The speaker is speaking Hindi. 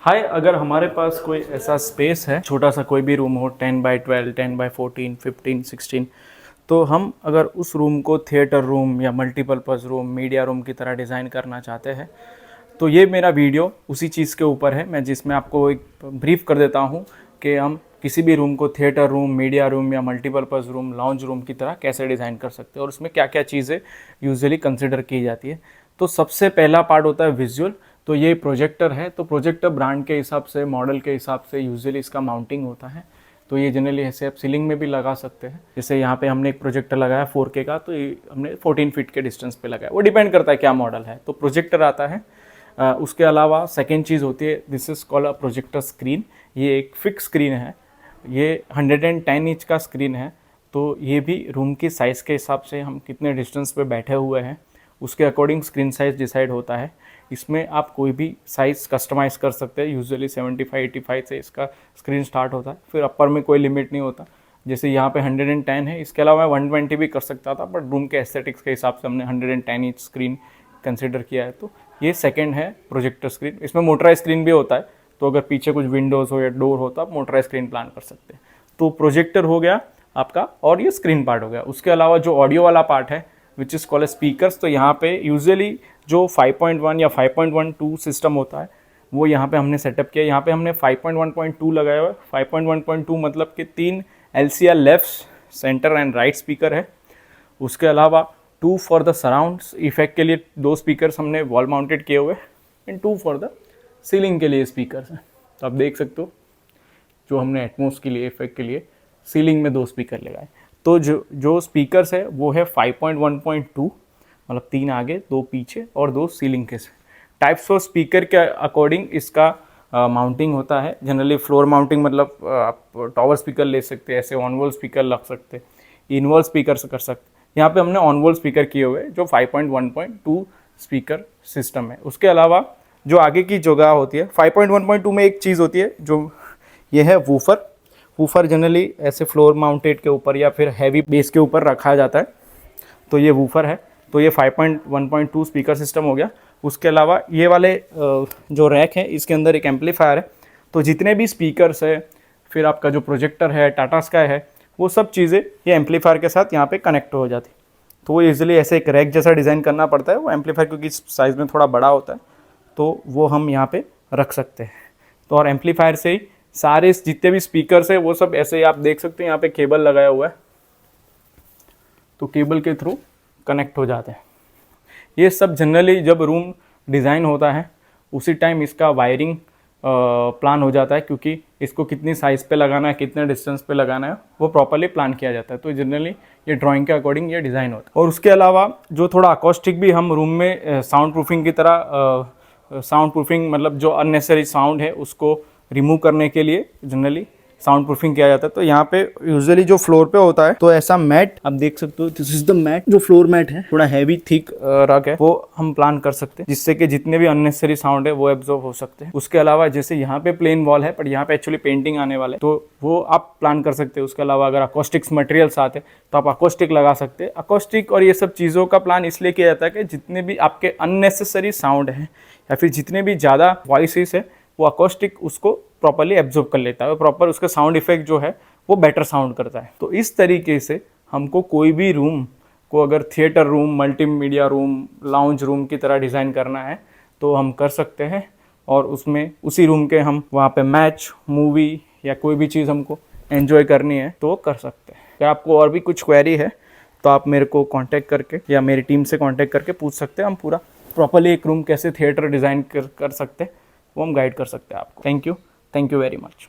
हाय, अगर हमारे पास कोई ऐसा स्पेस है, छोटा सा कोई भी रूम हो, 10x12, 10x14, 15, 16, तो हम अगर उस रूम को थिएटर रूम या मल्टीपर्पज़ रूम, मीडिया रूम की तरह डिज़ाइन करना चाहते हैं, तो ये मेरा वीडियो उसी चीज़ के ऊपर है। मैं जिसमें आपको एक ब्रीफ कर देता हूँ कि हम किसी भी रूम को थिएटर रूम, मीडिया रूम या मल्टीपर्पज़ रूम, लाउंज रूम की तरह कैसे डिज़ाइन कर सकते हैं और उसमें क्या क्या चीज़ें यूजुअली कंसिडर की जाती है। तो सबसे पहला पार्ट होता है विजुअल। तो ये प्रोजेक्टर है, तो प्रोजेक्टर ब्रांड के हिसाब से, मॉडल के हिसाब से यूजुअली इसका माउंटिंग होता है। तो ये जनरली ऐसे आप सीलिंग में भी लगा सकते हैं। जैसे यहाँ पे हमने एक प्रोजेक्टर लगाया 4K का, तो ये हमने 14 फीट के डिस्टेंस पे लगाया। वो डिपेंड करता है क्या मॉडल है। तो प्रोजेक्टर आता है। उसके अलावा सेकेंड चीज़ होती है, this is called a projector screen. ये एक फिक्स स्क्रीन है। ये 110 इंच का स्क्रीन है। तो ये भी रूम की साइज़ के हिसाब से, हम कितने डिस्टेंस पे बैठे हुए हैं उसके अकॉर्डिंग स्क्रीन साइज़ डिसाइड होता है। इसमें आप कोई भी साइज़ कस्टमाइज़ कर सकते हैं। यूजुअली 75-85 से इसका स्क्रीन स्टार्ट होता है, फिर अपर में कोई लिमिट नहीं होता। जैसे यहाँ पे 110 है, इसके अलावा मैं 120 भी कर सकता था, बट रूम के एस्थेटिक्स के हिसाब से हमने 110 इंच स्क्रीन कंसिडर किया है। तो ये सेकेंड है प्रोजेक्टर स्क्रीन। इसमें मोटराइज स्क्रीन भी होता है, तो अगर पीछे कुछ विंडोज़ हो या डोर हो तो आप मोटराइज स्क्रीन प्लान कर सकते हैं। तो प्रोजेक्टर हो गया आपका, और ये स्क्रीन पार्ट हो गया। उसके अलावा जो ऑडियो वाला पार्ट है, विच इज़ कॉल्ड स्पीकर्स, तो यहाँ पे यूजुअली जो 5.1 या 5.12 सिस्टम होता है वो यहाँ पे हमने सेटअप किया। यहाँ पे हमने 5.1.2 लगाया हुआ है। 5.1.2 मतलब कि 3 LCR left, centre and right speaker है। उसके अलावा 2 फॉर द सराउंड्स इफेक्ट के लिए 2 स्पीकर्स हमने वॉल माउंटेड किए हुए, एंड 2 फॉर द सीलिंग के लिए स्पीकर्स हैं। तो आप देख सकते हो, जो हमने एटमॉस के लिए, इफेक्ट के लिए सीलिंग में 2 स्पीकर लगाए। तो जो स्पीकर्स है वो है 5.1.2, मतलब 3 आगे, 2 पीछे और 2 सीलिंग के। टाइप्स ऑफ स्पीकर के अकॉर्डिंग इसका माउंटिंग होता है। जनरली फ्लोर माउंटिंग, मतलब आप टॉवर स्पीकर ले सकते हैं, ऐसे ऑन वॉल स्पीकर लग सकते हैं, इन वॉल स्पीकर से कर सकते हैं। यहाँ पे हमने ऑन वॉल स्पीकर किए हुए जो 5.1.2 स्पीकर सिस्टम है। उसके अलावा जो आगे की जगह होती है 5.1.2 में, एक चीज़ होती है जो ये है वूफर। वूफर जनरली ऐसे फ्लोर माउंटेड के ऊपर या फिर हैवी बेस के ऊपर रखा जाता है, तो ये वूफर है। तो ये 5.1.2 स्पीकर सिस्टम हो गया। उसके अलावा ये वाले जो रैक है, इसके अंदर एक एम्पलीफायर है। तो जितने भी स्पीकर्स है, फिर आपका जो प्रोजेक्टर है, टाटा स्काई है, वो सब चीज़ें ये एम्पलीफायर के साथ यहाँ पे कनेक्ट हो जाती। तो वो ईजिली ऐसे एक रैक जैसा डिज़ाइन करना पड़ता है। वो एम्पलीफायर क्योंकि साइज़ में थोड़ा बड़ा होता है, तो वो हम यहाँ पे रख सकते हैं। तो और एम्पलीफायर से ही सारे जितने भी स्पीकर्स है वो सब ऐसे ही आप देख सकते हैं। यहाँ पे केबल लगाया हुआ है, तो केबल के थ्रू कनेक्ट हो जाते हैं। ये सब जनरली जब रूम डिज़ाइन होता है उसी टाइम इसका वायरिंग प्लान हो जाता है, क्योंकि इसको कितनी साइज़ पे लगाना है, कितने डिस्टेंस पे लगाना है, वो प्रॉपर्ली प्लान किया जाता है। तो जनरली ये ड्राइंग के अकॉर्डिंग ये डिज़ाइन होता है। और उसके अलावा जो थोड़ा अकॉस्टिक भी हम रूम में साउंड प्रूफिंग की तरह, साउंड प्रूफिंग मतलब जो अननेसेसरी साउंड है उसको रिमूव करने के लिए जनरली साउंड प्रूफिंग किया जाता है। तो यहाँ पे यूजुअली जो फ्लोर पे होता है, तो ऐसा मैट आप देख सकते हो, दिस इज द मैट। जो फ्लोर मैट है, थोड़ा हैवी थिक रग है, वो हम प्लान कर सकते हैं, जिससे कि जितने भी अननेसेसरी साउंड है वो एब्जॉर्ब हो सकते हैं। उसके अलावा जैसे यहाँ पे प्लेन वॉल है, पर यहाँ पे एक्चुअली पेंटिंग आने वाले, तो वो आप प्लान कर सकते हैं। उसके अलावा अगर अकोस्टिक्स मटेरियल्स आते हैं तो आप अकोस्टिक लगा सकते हैं। अकोस्टिक और ये सब चीज़ों का प्लान इसलिए किया जाता है कि जितने भी आपके अननेसेसरी साउंड है या फिर जितने भी ज़्यादा वॉइसेस है, वो अकोस्टिक उसको प्रॉपर्ली एब्जॉर्ब कर लेता है, प्रॉपर उसका साउंड इफेक्ट जो है वो बेटर साउंड करता है। तो इस तरीके से हमको कोई भी रूम को अगर theatre room, multimedia room, lounge room की तरह डिज़ाइन करना है तो हम कर सकते हैं, और उसमें उसी रूम के हम वहाँ पे मैच, मूवी या कोई भी चीज़ हमको एंजॉय करनी है तो कर सकते हैं। क्या आपको और भी कुछ क्वेरी है तो आप मेरे को कांटेक्ट करके या मेरी टीम से कांटेक्ट करके पूछ सकते हैं। हम पूरा प्रॉपर्ली एक रूम कैसे थिएटर डिज़ाइन कर सकते हैं वो हम गाइड कर सकते हैं आपको। Thank you very much.